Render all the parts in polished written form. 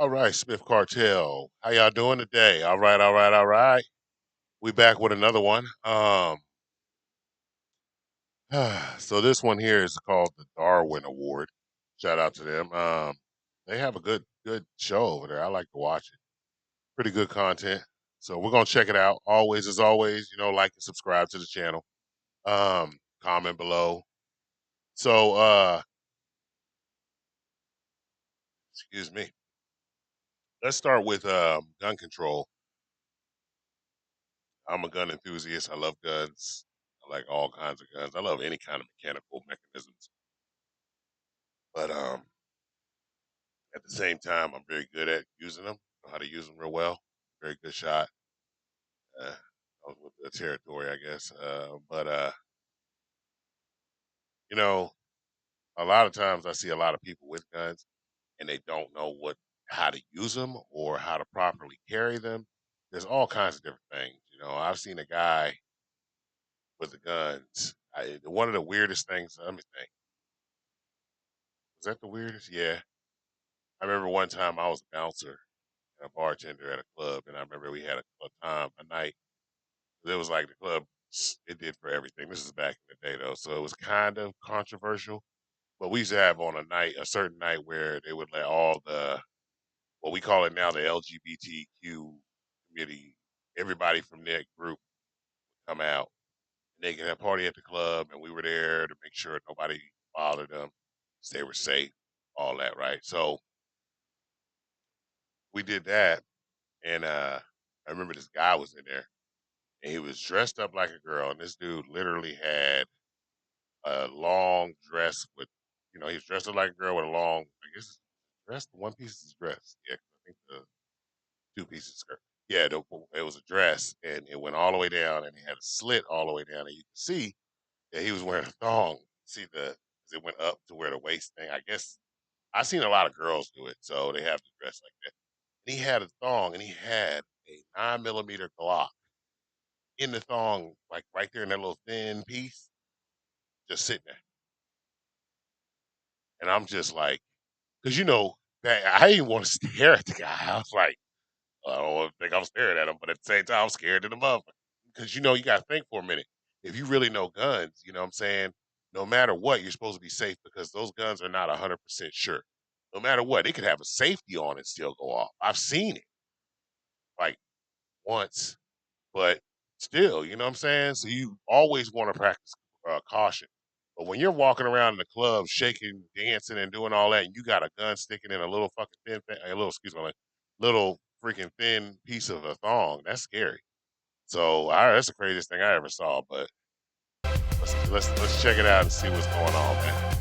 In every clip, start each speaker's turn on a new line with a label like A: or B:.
A: All right, Smith Cartel. How y'all doing today? All right, all right, all right. We back with another one. So this one here is called the Darwin Award. Shout out to them. They have a good show over there. I like to watch it. Pretty good content. So we're gonna check it out. Always, as always, like and subscribe to the channel. Comment below. So, excuse me. Let's start with gun control. I'm a gun enthusiast. I love guns. I like all kinds of guns. I love any kind of mechanical mechanisms. But at the same time, I'm very good at using them. Know how to use them real well. Very good shot. I was with the territory, I guess. But you know, a lot of times I see a lot of people with guns and they don't know how to use them or how to properly carry them. There's all kinds of different things. I've seen a guy with the guns. One of the weirdest things. Let me think. Was that the weirdest? Yeah. I remember one time I was a bouncer and a bartender at a club, and I remember we had a night. It was like the club, it did for everything. This is back in the day, though, so it was kind of controversial. But we used to have on a certain night where they would let all what we call it now, the LGBTQ community, everybody from that group come out. And they could have a party at the club, and we were there to make sure nobody bothered them, they were safe, all that, right? So we did that, and I remember this guy was in there, and he was dressed up like a girl, and this dude literally had a long dress with, he was dressed up like a girl with a long, I guess, dress. The one piece is dress, yeah. 'Cause I think the two pieces skirt. Yeah, it was a dress, and it went all the way down, and he had a slit all the way down, and you could see that he was wearing a thong. See 'cause it went up to where the waist thing. I guess I've seen a lot of girls do it, so they have to dress like that. And he had a thong, and he had a 9mm Glock in the thong, like right there in that little thin piece, just sitting there. And I'm just like, because I didn't want to stare at the guy. I was like, I don't think I'm staring at him, but at the same time, I'm scared of the mother. Because you got to think for a minute. If you really know guns, you know what I'm saying? No matter what, you're supposed to be safe because those guns are not 100% sure. No matter what, they could have a safety on and still go off. I've seen it like once, but still, you know what I'm saying? So you always want to practice caution. But when you're walking around in the club, shaking, dancing, and doing all that, and you got a gun sticking in a little fucking excuse me, like, little freaking thin piece of a thong, that's scary. So that's the craziest thing I ever saw. But let's check it out and see what's going on, man.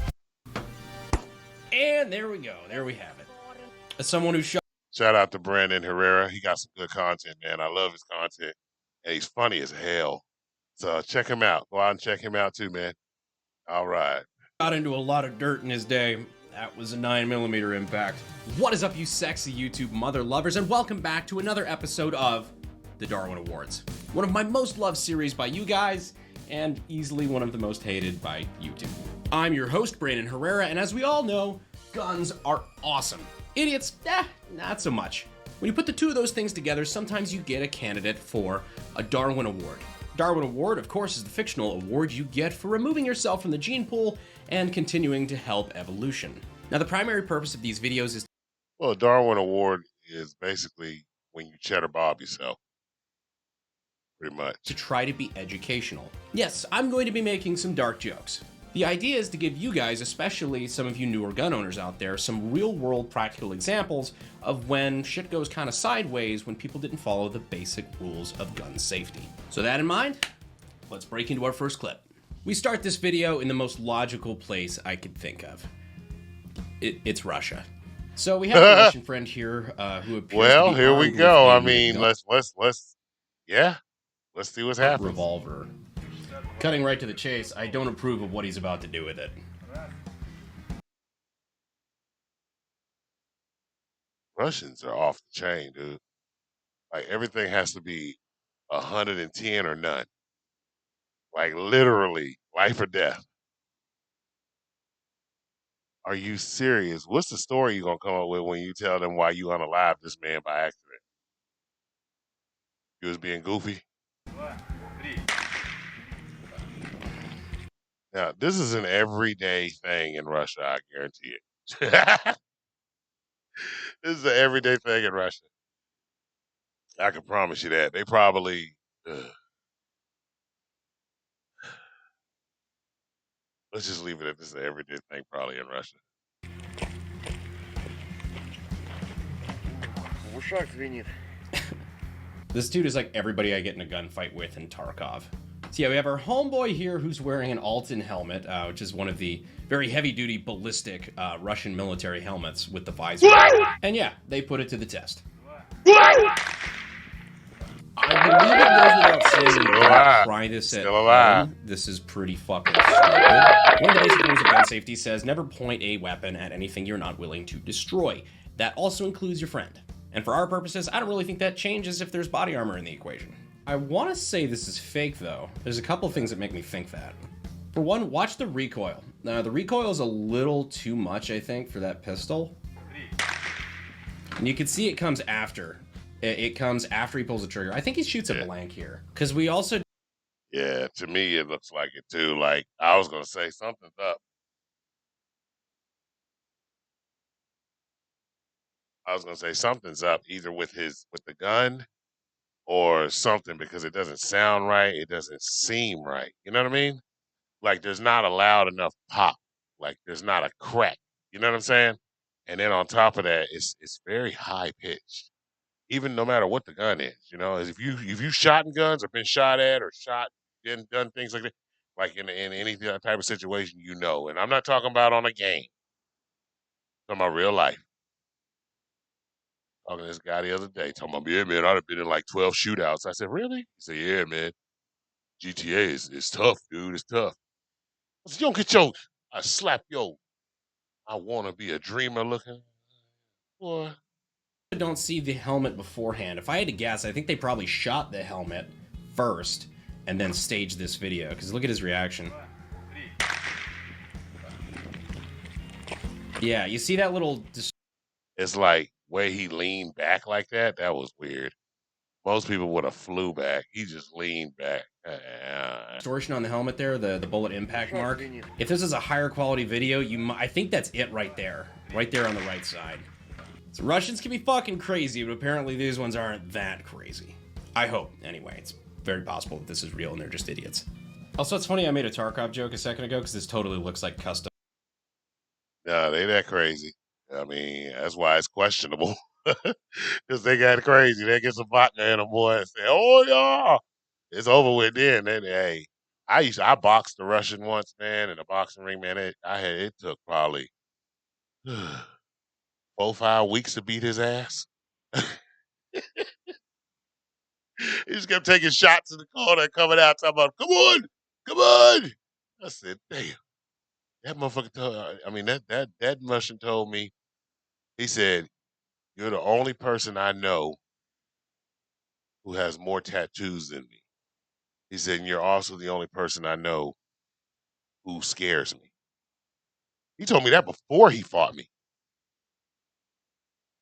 B: And there we go. There we have it. As someone who shot.
A: Shout out to Brandon Herrera. He got some good content, man. I love his content, and he's funny as hell. So check him out. Go out and check him out too, man. All right.
B: Got into a lot of dirt in his day. That was a 9mm impact. What is up, you sexy YouTube mother lovers, and welcome back to another episode of the Darwin Awards. One of my most loved series by you guys, and easily one of the most hated by YouTube. I'm your host, Brandon Herrera, and as we all know, guns are awesome. Idiots, not so much. When you put the two of those things together, sometimes you get a candidate for a Darwin Award. Darwin Award, of course, is the fictional award you get for removing yourself from the gene pool and continuing to help evolution. Now, the primary purpose of these videos is...
A: Well, a Darwin Award is basically when you cheddar bob yourself, pretty much.
B: To try to be educational. Yes, I'm going to be making some dark jokes. The idea is to give you guys, especially some of you newer gun owners out there, some real-world practical examples of when shit goes kind of sideways when people didn't follow the basic rules of gun safety. So that in mind, let's break into our first clip. We start this video in the most logical place I could think of. It's Russia. So we have a Russian friend here who appears
A: well,
B: to be
A: here we go. I mean, let's see what's happening.
B: Revolver. Cutting right to the chase, I don't approve of what he's about to do with it.
A: Russians are off the chain, dude. Like, everything has to be 110 or none. Like, literally, life or death. Are you serious? What's the story you gonna come up with when you tell them why you unalived this man by accident? You was being goofy. Now, this is an everyday thing in Russia, I guarantee it. This is an everyday thing in Russia. I can promise you that. They probably, let's just leave it at this is an everyday thing probably in Russia.
C: В ушах звенит.
B: This dude is like everybody I get in a gunfight with in Tarkov. So yeah, we have our homeboy here who's wearing an Alton helmet, which is one of the very heavy-duty ballistic Russian military helmets with the visor. And yeah, they put it to the test. I believe it goes without saying, don't try this at home. This is pretty fucking stupid. One of the basic rules of gun safety says never point a weapon at anything you're not willing to destroy. That also includes your friend. And for our purposes, I don't really think that changes if there's body armor in the equation. I want to say this is fake, though. There's a couple things that make me think that. For one, watch the recoil. Now, the recoil is a little too much, I think, for that pistol. And you can see it comes after. It comes after he pulls the trigger. I think he shoots a blank here. Because we also...
A: Yeah, to me, it looks like it, too. Like, I was going to say, something's up. I was going to say, something's up, either with the gun or something, because it doesn't sound right. It doesn't seem right. You know what I mean? Like, there's not a loud enough pop. Like, there's not a crack. You know what I'm saying? And then on top of that, it's very high pitched. Even no matter what the gun is, you know, if you shot in guns or been shot at or shot and done things like that, like in any type of situation, you know. And I'm not talking about on a game. I'm talking about real life. Talking to this guy the other day, talking about, yeah, man, I'd have been in like 12 shootouts. I said, really? He said, yeah, man. GTA is tough, dude. It's tough. I said, you don't get your, I slap yo. I want to be a dreamer looking. Boy.
B: don't see the helmet beforehand. If I had to guess, I think they probably shot the helmet first and then staged this video, because look at his reaction. Yeah, you see that little...
A: It's like, way he leaned back like that, that was weird. Most people would have flew back. He just leaned back.
B: Distortion on the helmet there, the bullet impact mark. If this is a higher quality video, I think that's it right there on the right side. So Russians can be fucking crazy, but apparently these ones aren't that crazy. I hope, anyway. It's very possible that this is real and they're just idiots. Also, it's funny I made a Tarkov joke a second ago because this totally looks like custom.
A: No, they that crazy. I mean, that's why it's questionable. Because they got crazy. They get some vodka in them, boy, and say, oh, yeah. It's over with then. Then, hey, I boxed the Russian once, man, in a boxing ring, man. It took probably 4-5 weeks to beat his ass. He just kept taking shots in the corner and coming out talking about, come on, come on. I said, damn. That motherfucker told, I mean, that Russian told me, he said, you're the only person I know who has more tattoos than me. He said, and you're also the only person I know who scares me. He told me that before he fought me.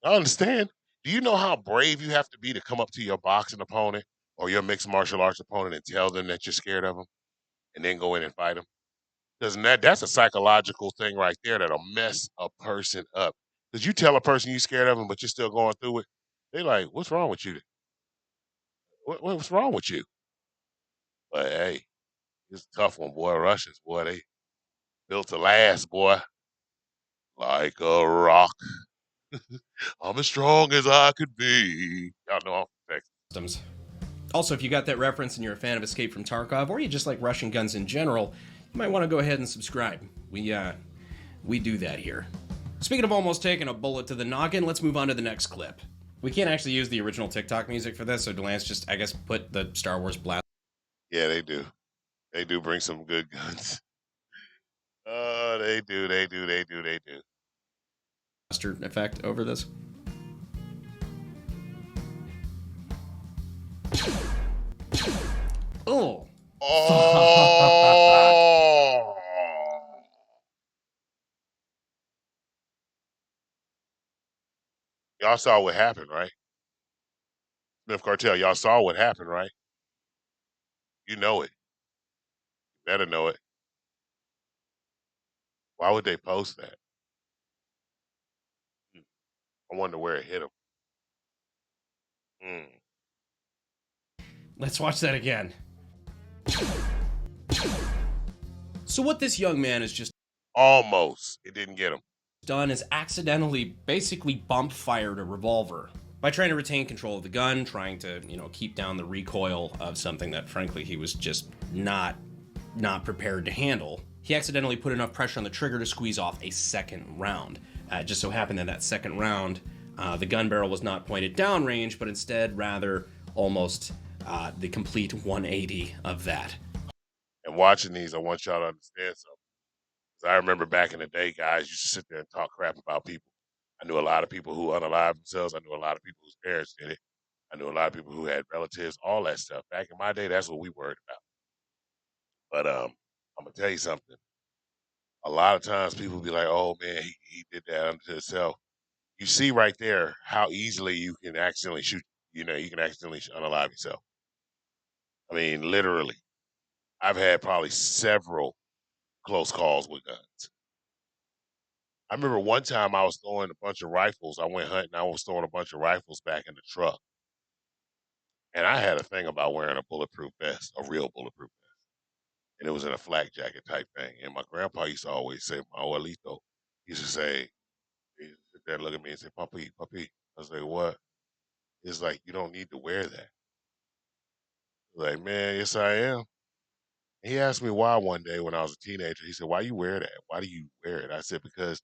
A: I understand. Do you know how brave you have to be to come up to your boxing opponent or your mixed martial arts opponent and tell them that you're scared of them and then go in and fight them? Because that's a psychological thing right there that'll mess a person up. Because you tell a person you're scared of them, but you're still going through it. They like, what's wrong with you? What's wrong with you? But hey, it's a tough one, boy. Russians, boy, they built to last, boy. Like a rock. I'm as strong as I could be. Y'all know I'm from Texas.
B: Also, if you got that reference and you're a fan of Escape from Tarkov, or you just like Russian guns in general, you might want to go ahead and subscribe. We do that here. Speaking of almost taking a bullet to the noggin, let's move on to the next clip. We can't actually use the original TikTok music for this, so Delance just, I guess, put the Star Wars blast.
A: Yeah, they do. They do bring some good guns. Oh, they do.
B: Effect over this. Oh.
A: Oh. Y'all saw what happened, right? Smith Cartel, y'all saw what happened, right? You know it. You better know it. Why would they post that? Hmm. I wonder where it hit him. Mm.
B: Let's watch that again. So what this young man has just
A: Almost. It didn't get him.
B: done is accidentally basically bump fired a revolver. By trying to retain control of the gun, trying to, keep down the recoil of something that frankly he was just not prepared to handle, he accidentally put enough pressure on the trigger to squeeze off a second round. It just so happened that that second round, the gun barrel was not pointed downrange, but instead rather almost the complete 180 of that.
A: And watching these, I want y'all to understand something. 'Cause I remember back in the day, guys used to sit there and talk crap about people. I knew a lot of people who unalived themselves. I knew a lot of people whose parents did it. I knew a lot of people who had relatives, all that stuff. Back in my day, that's what we worried about. But I'm gonna tell you something. A lot of times people be like, "Oh man, he did that unto himself." You see right there how easily you can accidentally shoot. You can accidentally unalive yourself. I mean, literally. I've had probably several close calls with guns. I remember one time I was throwing a bunch of rifles. I went hunting. I was throwing a bunch of rifles back in the truck, and I had a thing about wearing a bulletproof vest, a real bulletproof vest, and it was in a flak jacket type thing. And my grandpa used to always say, "My abuelito," he used to say, he'd sit there and look at me and say, "Papi, papi." I was like, "What?" It's like you don't need to wear that. Like, man, yes I am. He asked me why one day when I was a teenager. He said, "Why you wear that? Why do you wear it?" I said, "Because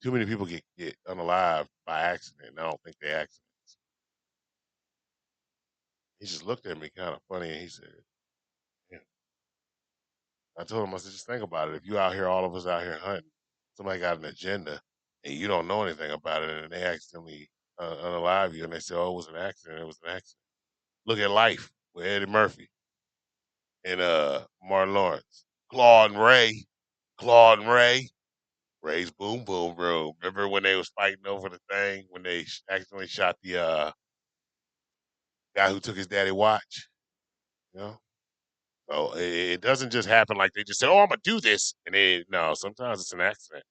A: too many people get unalive by accident. And I don't think they accidents." He just looked at me kind of funny and he said, "Yeah." I told him, I said, just think about it. If you out here, all of us out here hunting, somebody got an agenda and you don't know anything about it and they accidentally unalive you and they say, oh, it was an accident. It was an accident. Look at Life with Eddie Murphy and Martin Lawrence. Claude and Ray. Claude and Ray. Ray's Boom Boom Room. Remember when they was fighting over the thing when they accidentally shot the guy who took his daddy watch? You know? So it doesn't just happen like they just say, "Oh, I'm gonna do this," and then no. Sometimes it's an accident.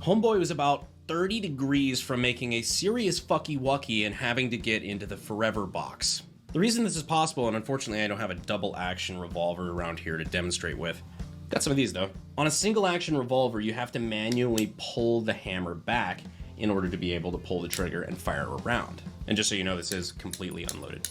B: Homeboy was about 30 degrees from making a serious fucky wucky and having to get into the forever box. The reason this is possible, and unfortunately I don't have a double action revolver around here to demonstrate with. Got some of these though. On a single action revolver, you have to manually pull the hammer back in order to be able to pull the trigger and fire a round. And just so you know, this is completely unloaded.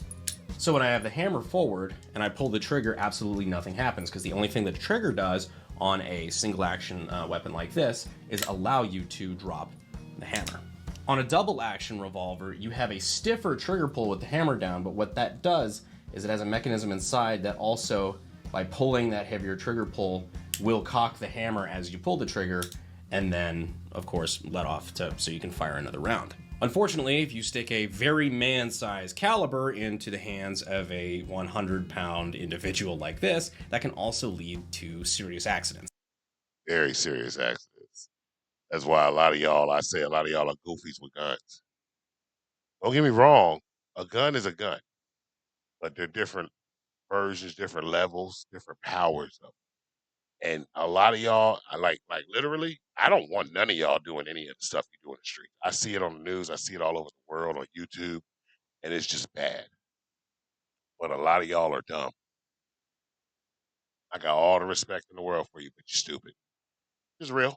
B: So when I have the hammer forward and I pull the trigger, absolutely nothing happens because the only thing that the trigger does on a single action weapon like this is allow you to drop the hammer. On a double action revolver, you have a stiffer trigger pull with the hammer down, but what that does is it has a mechanism inside that also, by pulling that heavier trigger pull, will cock the hammer as you pull the trigger and then, of course, let off so you can fire another round. Unfortunately, if you stick a very man-sized caliber into the hands of a 100-pound individual like this, that can also lead to serious accidents.
A: Very serious accidents. That's why I say a lot of y'all are goofies with guns. Don't get me wrong, a gun is a gun, but they're different versions, different levels, different powers of it. And a lot of y'all, I like literally, I don't want none of y'all doing any of the stuff you do in the street. I see it on the news, I see it all over the world on YouTube, and it's just bad. But a lot of y'all are dumb. I got all the respect in the world for you, but you're stupid. Just real.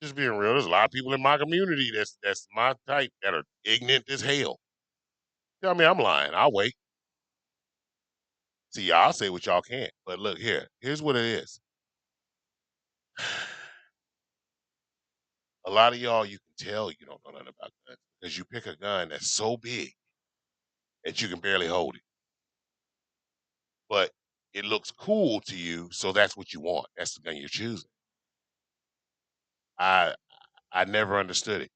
A: Just being real. There's a lot of people in my community that's my type that are ignorant as hell. Tell me I'm lying. I'll wait. See, I'll say what y'all can't. But look here. Here's what it is. A lot of y'all, you can tell you don't know nothing about guns because you pick a gun that's so big that you can barely hold it. But it looks cool to you, so that's what you want. That's the gun you're choosing. I I never understood it.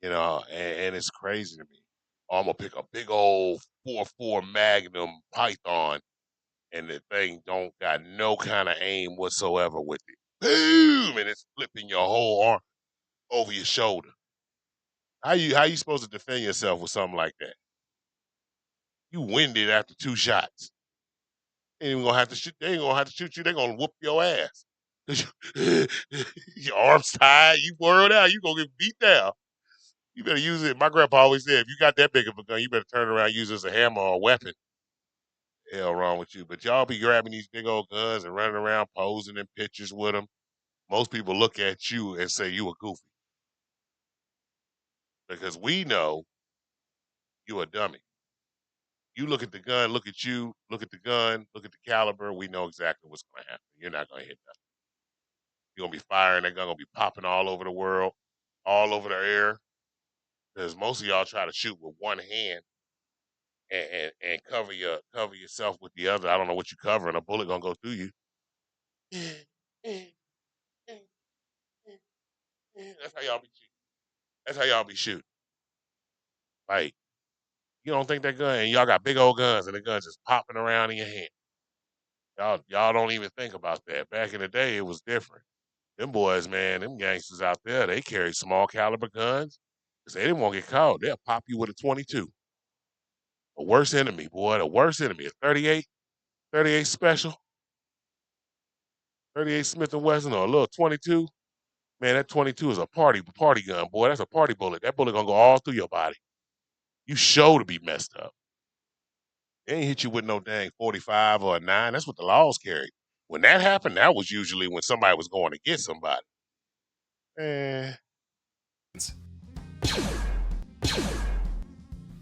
A: And it's crazy to me. Oh, I'm gonna pick a big old 4.4 Magnum Python, and the thing don't got no kind of aim whatsoever with it. Boom, and it's flipping your whole arm. over your shoulder. How you supposed to defend yourself with something like that? You winded after 2 shots. They ain't even gonna have to shoot. They ain't gonna have to shoot you. They gonna whoop your ass. 'Cause your arms tied. You whirled out. You gonna get beat down. You better use it. My grandpa always said, if you got that big of a gun, you better turn around and use it as a hammer or a weapon. Hell wrong with you. But y'all be grabbing these big old guns and running around posing in pictures with them. Most people look at you and say you a goofy because we know you a dummy. You look at the gun, look at you, look at the gun, look at the caliber. We know exactly what's going to happen. You're not going to hit nothing. You're going to be firing. That gun going to be popping all over the world, all over the air. Because most of y'all try to shoot with one hand and cover yourself with the other. I don't know what you're covering. A bullet gonna go through you. That's how y'all be shooting. That's how y'all be shooting. Like you don't think that gun, and y'all got big old guns, and the gun's just popping around in your hand. Y'all don't even think about that. Back in the day, it was different. Them boys, man, them gangsters out there, they carry small caliber guns because they didn't want to get caught. They'll pop you with a 22. The worst enemy, boy, the worst enemy. A 38, 38 special, 38 Smith & Wesson, or a little 22. Man, that 22 is a party gun, boy. That's a party bullet. That bullet gonna go all through your body. You show to be messed up. They ain't hit you with no dang 45 or a 9. That's what the laws carry. When that happened, that was usually when somebody was going to get somebody. Man.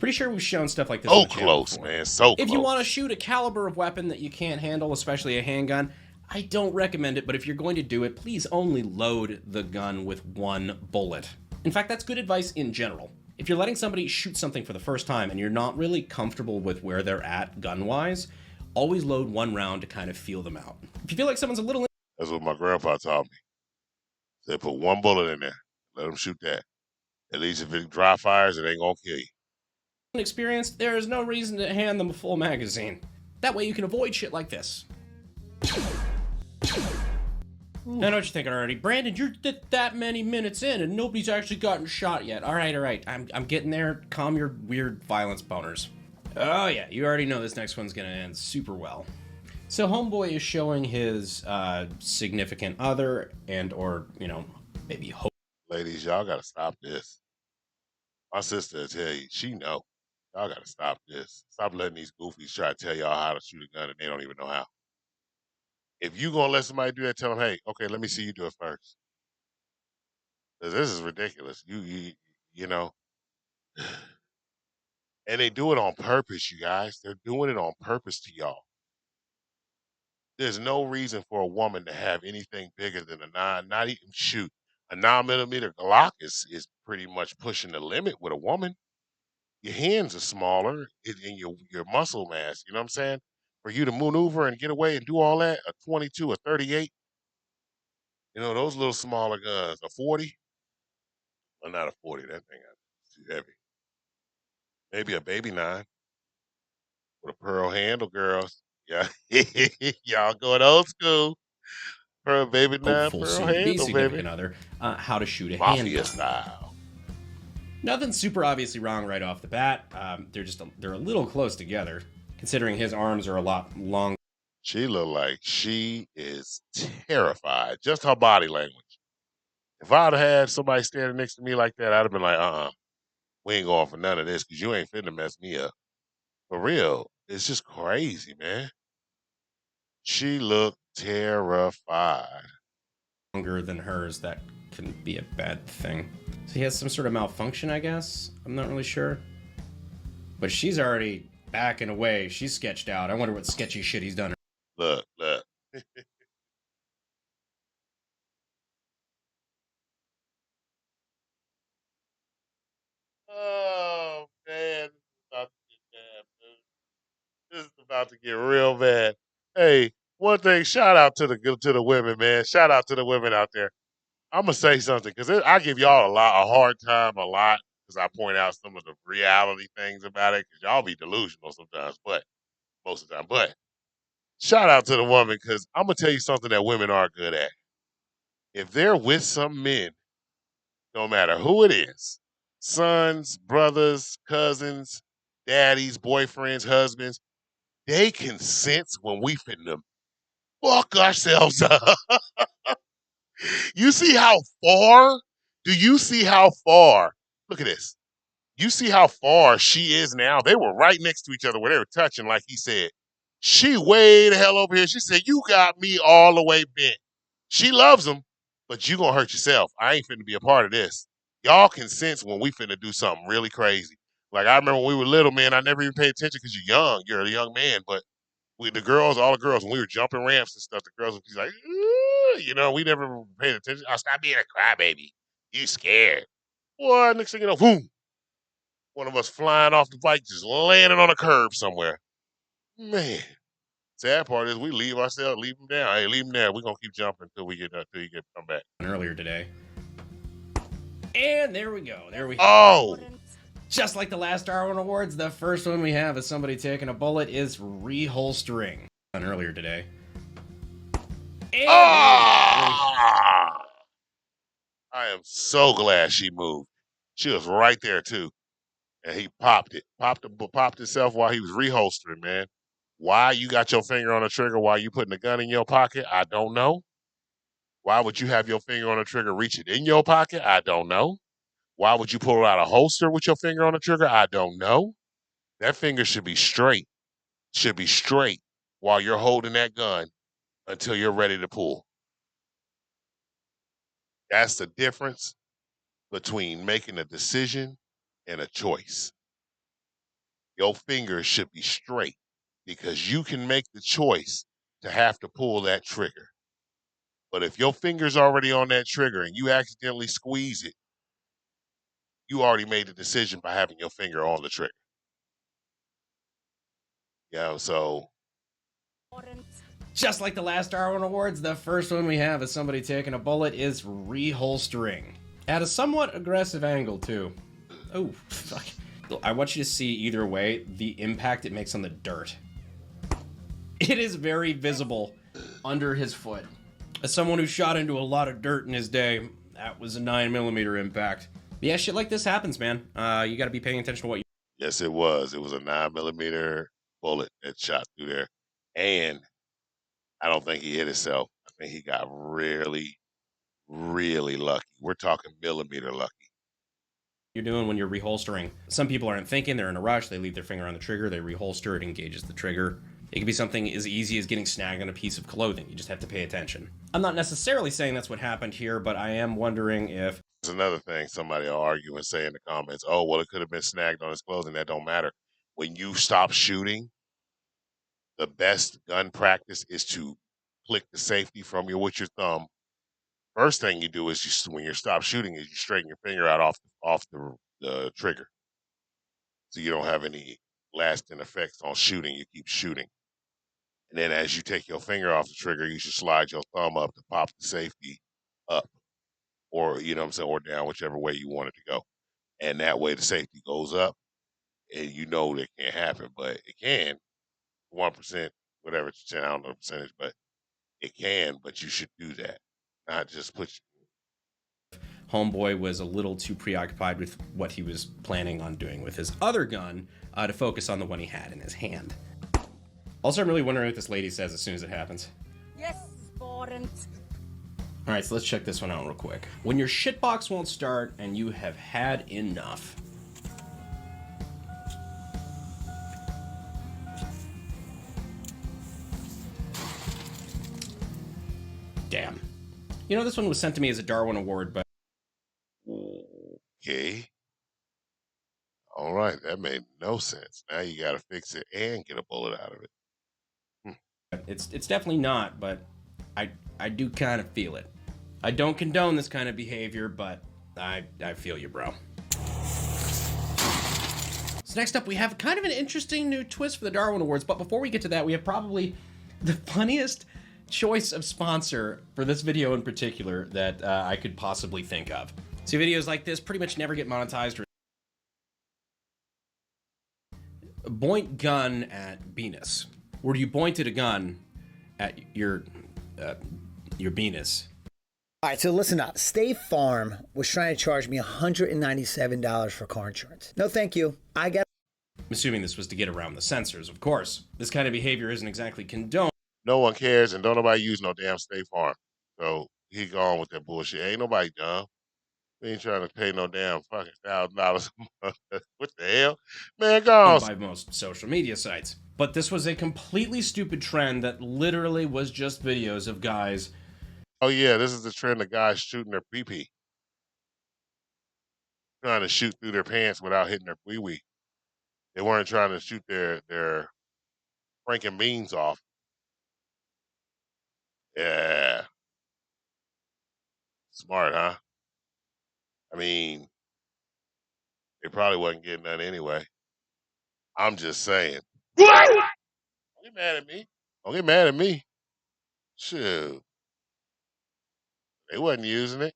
B: Pretty sure we've shown stuff like this
A: So
B: on the channel
A: close,
B: before.
A: man. So
B: if
A: close.
B: you want to shoot a caliber of weapon that you can't handle, especially a handgun, I don't recommend it, but if you're going to do it, please only load the gun with one bullet. In fact, that's good advice in general. If you're letting somebody shoot something for the first time and you're not really comfortable with where they're at gun-wise, always load one round to kind of feel them out. If you feel like someone's a little...
A: That's what my grandpa taught me. They put one bullet in there. Let them shoot that. At least if it dry fires, it ain't gonna kill you.
B: Experienced, there is no reason to hand them a full magazine. That way you can avoid shit like this. I know what you're thinking already. Brandon, you're that many minutes in and nobody's actually gotten shot yet. All right. I'm getting there. Calm your weird violence boners. Oh yeah, you already know this next one's gonna end super well. So Homeboy is showing his significant other and or, maybe hope.
A: Ladies, y'all gotta stop this. My sister will tell you, she know. Y'all gotta stop this. Stop letting these goofies try to tell y'all how to shoot a gun and they don't even know how. If you gonna let somebody do that, tell them, hey, okay, let me see you do it first. Cause this is ridiculous. You know, and they do it on purpose, you guys. They're doing it on purpose to y'all. There's no reason for a woman to have anything bigger than a 9, not even shoot. A 9mm Glock is pretty much pushing the limit with a woman. Your hands are smaller in your muscle mass. You know what I'm saying? For you to maneuver and get away and do all that, a 22, a 38, those little smaller guns, a 40. Well, not a 40. That thing is too heavy. Maybe a baby 9 with a pearl handle, girls. Yeah, y'all going old school. Pearl baby 9
B: Hopeful
A: pearl
B: soon to be
A: handle,
B: significant
A: baby.
B: other, how to shoot a
A: Mafia
B: handgun.
A: style.
B: Nothing super obviously wrong right off the bat. They're a little close together, considering his arms are a lot longer.
A: She look like she is terrified. Just her body language. If I'd have had somebody standing next to me like that, I'd have been like, we ain't going for none of this because you ain't finna mess me up. For real, it's just crazy, man. She looked terrified.
B: Longer than hers, that can be a bad thing. So he has some sort of malfunction, I guess? I'm not really sure. But she's already backing away. She's sketched out. I wonder what sketchy shit he's done.
A: Look. Oh, man. This is about to get real bad. Hey, one thing, shout out to the women, man. Shout out to the women out there. I'm gonna say something because I give y'all a hard time a lot because I point out some of the reality things about it because y'all be delusional sometimes, but most of the time. But shout out to the woman because I'm gonna tell you something that women are good at. If they're with some men no matter who it is, sons, brothers, cousins, daddies, boyfriends, husbands, they can sense when we finna fuck ourselves up. You see how far? Do you see how far? Look at this. You see how far she is now? They were right next to each other where they were touching, like he said. She way the hell over here. She said, "You got me all the way bent." She loves him, but you gonna hurt yourself. I ain't finna be a part of this. Y'all can sense when we finna do something really crazy. Like I remember when we were little, man, I never even paid attention because you're young. You're a young man, but the girls, all the girls, when we were jumping ramps and stuff, the girls would be like, "Ooh," we never paid attention. "Oh, stop being a crybaby. You scared." Boy, next thing you know, boom, one of us flying off the bike, just landing on a curb somewhere. Man, sad part is we leave ourselves, leave them down. Hey, leave them there. We're gonna keep jumping until we get until you get come back.
B: Earlier today. And there we go. There we go.
A: Oh,
B: Just like the last Darwin Awards, the first one we have is somebody taking a bullet is reholstering. Earlier today. And
A: ah! I am so glad she moved. She was right there too, and he popped it, popped himself while he was reholstering. Man, why you got your finger on the trigger while you putting the gun in your pocket? I don't know. Why would you have your finger on the trigger, reach it in your pocket? I don't know. Why would you pull out a holster with your finger on the trigger? I don't know. That finger should be straight. Should be straight while you're holding that gun until you're ready to pull. That's the difference between making a decision and a choice. Your fingers should be straight because you can make the choice to have to pull that trigger. But if your finger's already on that trigger and you accidentally squeeze it, you already made the decision by having your finger on the trigger. So
B: just like the last Darwin Awards, the first one we have is somebody taking a bullet is reholstering. At a somewhat aggressive angle, too. Oh, fuck. I want you to see either way the impact it makes on the dirt. It is very visible under his foot. As someone who shot into a lot of dirt in his day, that was a 9mm impact. But yeah, shit like this happens, man. You gotta be paying attention to what you...
A: Yes, it was. It was a 9mm bullet that shot through there. And I don't think he hit himself. I think he got really, really lucky. We're talking millimeter lucky.
B: You're doing when you're reholstering. Some people aren't thinking, they're in a rush, they leave their finger on the trigger, they reholster, it engages the trigger. It can be something as easy as getting snagged on a piece of clothing. You just have to pay attention. I'm not necessarily saying that's what happened here, but I am wondering if...
A: There's another thing somebody will argue and say in the comments, "Oh, well, it could have been snagged on his clothing." That don't matter. When you stop shooting, the best gun practice is to click the safety from with your thumb. First thing you do is when you stop shooting is you straighten your finger out off the trigger. So you don't have any lasting effects on shooting. You keep shooting. And then as you take your finger off the trigger, you should slide your thumb up to pop the safety up. Or, or down, whichever way you want it to go. And that way the safety goes up. And that can't happen, but it can. 1%, whatever it's 10, I don't know the percentage, but it can, but you should do that. Not just put
B: Homeboy was a little too preoccupied with what he was planning on doing with his other gun to focus on the one he had in his hand. Also, I'm really wondering what this lady says as soon as it happens.
C: Yes, Sporent.
B: Alright, so let's check this one out real quick. When your shitbox won't start and you have had enough. Damn. This one was sent to me as a Darwin Award, but...
A: Okay. All right, that made no sense. Now you gotta fix it and get a bullet out of it.
B: It's definitely not, but I do kind of feel it. I don't condone this kind of behavior, but I feel you, bro. So next up, we have kind of an interesting new twist for the Darwin Awards, but before we get to that, we have probably the funniest choice of sponsor for this video in particular that I could possibly think of. See, videos like this pretty much never get monetized. Point gun at penis. Where you pointed a gun at your penis.
D: All right, so listen up. State Farm was trying to charge me $197 for car insurance. No, thank you. I got.
B: I'm assuming this was to get around the censors, of course. This kind of behavior isn't exactly condoned.
A: No one cares, and don't nobody use no damn State Farm. So he gone with that bullshit. Ain't nobody dumb. We ain't trying to pay no damn fucking $1,000 a month. What the hell? Man, go on.
B: By most social media sites. But this was a completely stupid trend that literally was just videos of guys.
A: Oh, yeah, this is the trend of guys shooting their pee-pee. Trying to shoot through their pants without hitting their wee-wee. They weren't trying to shoot their Franken beans off. Yeah. Smart, huh? I mean, they probably wasn't getting none anyway. I'm just saying. What? Don't get mad at me. Don't get mad at me. Shoot. They wasn't using it.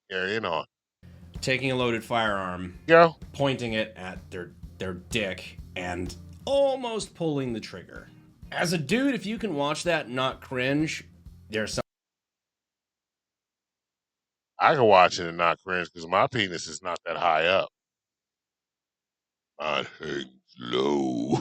A: Carrying on.
B: Taking a loaded firearm,
A: Go.
B: pointing it at their dick, and almost pulling the trigger. As a dude, if you can watch that and not cringe, there's something.
A: I can watch it and not cringe because my penis is not that high up. Mine hangs low.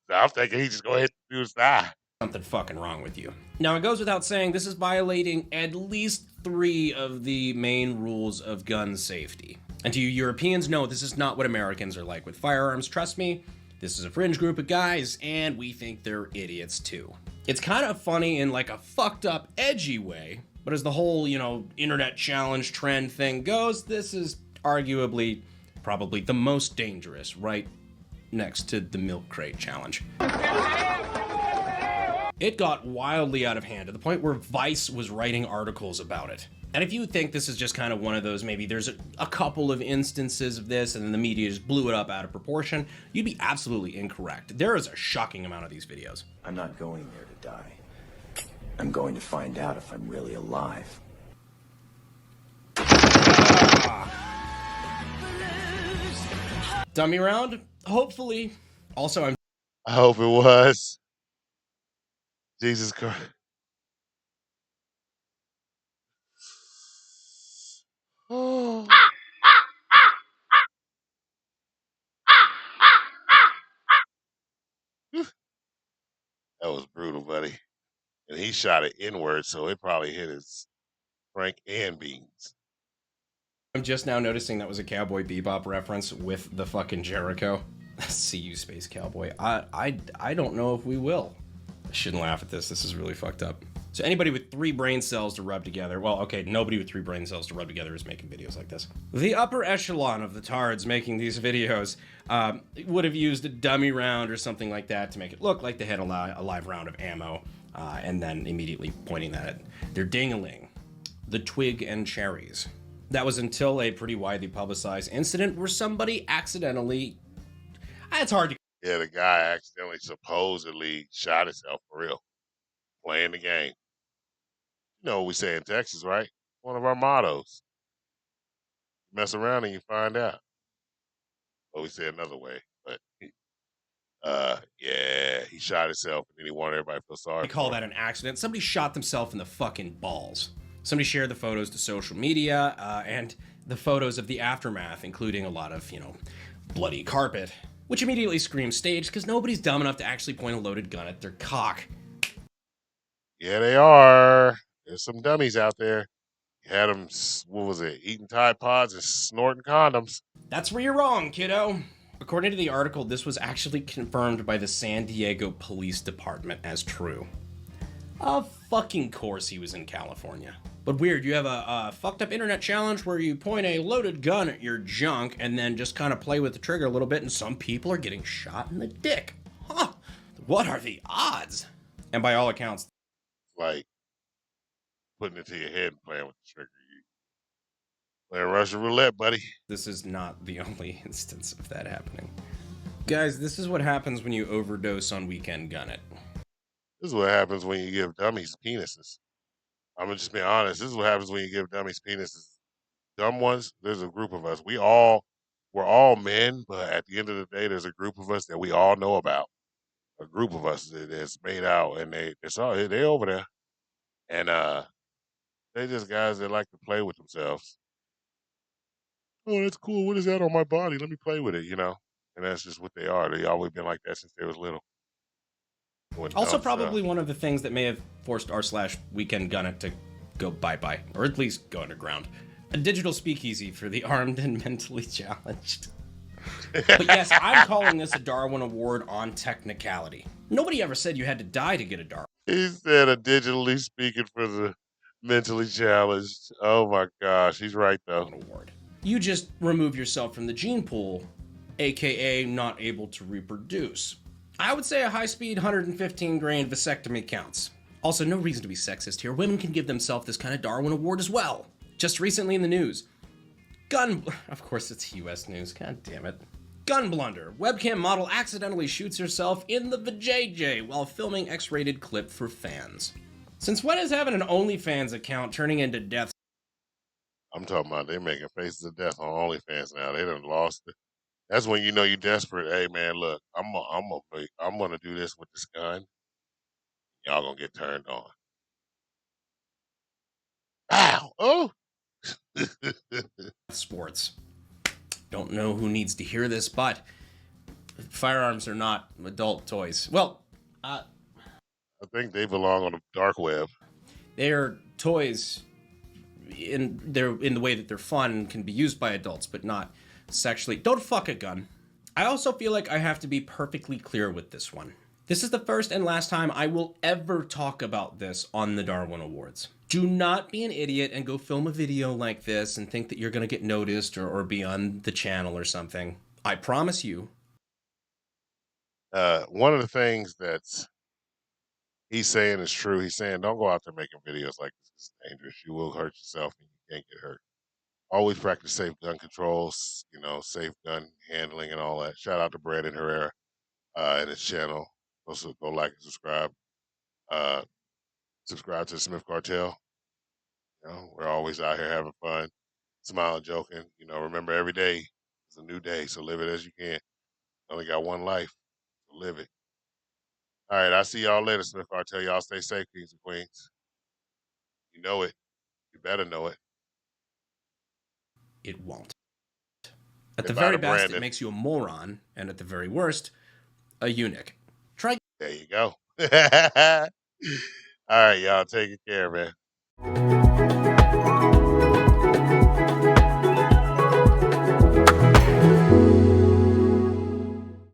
A: So I'm thinking he just go ahead and do his thigh.
B: Something fucking wrong with you. Now, it goes without saying, this is violating at least 3 of the main rules of gun safety. And to you Europeans, no, this is not what Americans are like with firearms. Trust me, this is a fringe group of guys, and we think they're idiots too. It's kind of funny in like a fucked up, edgy way, but as the whole, internet challenge trend thing goes, this is arguably probably the most dangerous, right next to the milk crate challenge. It got wildly out of hand to the point where Vice was writing articles about it. And if you think this is just kind of one of those, maybe there's a couple of instances of this and then the media just blew it up out of proportion, you'd be absolutely incorrect. There is a shocking amount of these videos.
E: I'm not going there to die. I'm going to find out if I'm really alive.
B: Dummy round? Hopefully. Also,
A: I hope it was. Jesus Christ. Oh. That was brutal, buddy. And he shot it inward, so it probably hit his Frank and beans.
B: I'm just now noticing that was a Cowboy Bebop reference with the fucking Jericho. See you, Space Cowboy. I don't know if we will. I shouldn't laugh at this. This is really fucked up. So anybody with 3 brain cells to rub together, well, okay, nobody with 3 brain cells to rub together is making videos like this. The upper echelon of the tards making these videos would have used a dummy round or something like that to make it look like they had a live round of ammo, and then immediately pointing that at their ding-a-ling, the twig and cherries. That was until a pretty widely publicized incident where somebody accidentally... It's hard to...
A: Yeah, the guy accidentally supposedly shot himself for real. Playing the game. You know what we say in Texas, right? One of our mottos. Mess around and you find out. Well, we say another way, but yeah, he shot himself and then he wanted everybody to feel sorry.
B: I call that an accident. Somebody shot themselves in the fucking balls. Somebody shared the photos to social media, and the photos of the aftermath, including a lot of, bloody carpet, which immediately screams staged because nobody's dumb enough to actually point a loaded gun at their cock.
A: Yeah, they are. There's some dummies out there. You had them, what was it, eating Tide Pods and snorting condoms.
B: That's where you're wrong, kiddo. According to the article, this was actually confirmed by the San Diego Police Department as true. Of fucking course he was in California. But weird, you have a fucked up internet challenge where you point a loaded gun at your junk and then just kind of play with the trigger a little bit and some people are getting shot in the dick. Huh, what are the odds? And by all accounts,
A: like putting it to your head and playing with the trigger. You playing Russian roulette, buddy.
B: this is not the only instance of that happening. Guys, this is what happens when you overdose on Weekend Gun It.
A: This is what happens when you give dummies penises. I'm gonna just be honest. This is what happens when you give dummies penises. Dumb ones, there's a group of us. We're all men, but at the end of the day, there's a group of us that we all know about. a group of us that's made out, and they over there, and they just guys that like to play with themselves. Oh, that's cool. What is that on my body? Let me play with it, And that's just what they are. They always been like that since they was little. Doing
B: Also,
A: dumb stuff.
B: probably one of the things that may have forced r/Weekend Gun It to go bye-bye, or at least go underground. A digital speakeasy for the armed and mentally challenged. But yes, I'm calling this a Darwin Award on technicality. Nobody ever said you had to die to get a Darwin
A: He said a digitally speaking for the mentally challenged. Oh my gosh, he's right though.
B: Award. You just remove yourself from the gene pool, aka not able to reproduce. I would say a high-speed 115 grain vasectomy counts. Also, no reason to be sexist here. Women can give themselves this kind of Darwin Award as well. Just recently in the news. Of course it's US news, god damn it. Gun blunder. Webcam model accidentally shoots herself in the vajayjay while filming X-rated clip for fans. Since when is having an OnlyFans account turning into death?
A: I'm talking about they making faces of death on OnlyFans now. They done lost it. That's when you know you're desperate. Hey man, look, I'm gonna do this with this gun. Y'all gonna get turned on. Ow! Oh.
B: Sports. Don't know who needs to hear this, but firearms are not adult toys. Well,
A: I think they belong on the dark web.
B: they're toys in the way that they're fun and can be used by adults, but not sexually. Don't fuck a gun. I also feel like I have to be perfectly clear with this one. This is the first and last time I will ever talk about this on the Darwin Awards. Do not be an idiot and go film a video like this and think that you're going to get noticed or be on the channel or something. I promise you.
A: One of the things that's he's saying is true. He's saying don't go out there making videos like this. It's dangerous. You will hurt yourself and you can't get hurt. Always practice safe gun controls, safe gun handling and all that. Shout out to Brandon Herrera and his channel. Also, go like and subscribe. Subscribe to the Smith Cartel. We're always out here having fun, smiling, joking. Remember every day is a new day, so live it as you can. Only got one life, so live it. All right, I'll see y'all later, Smith Cartel. Y'all stay safe, kings and queens. You know it. You better know it.
B: It won't. At the
A: Goodbye
B: very
A: to
B: best,
A: Brandon.
B: it makes you a moron, and at the very worst, a eunuch. Try.
A: There you go. All right, y'all. Take care, man.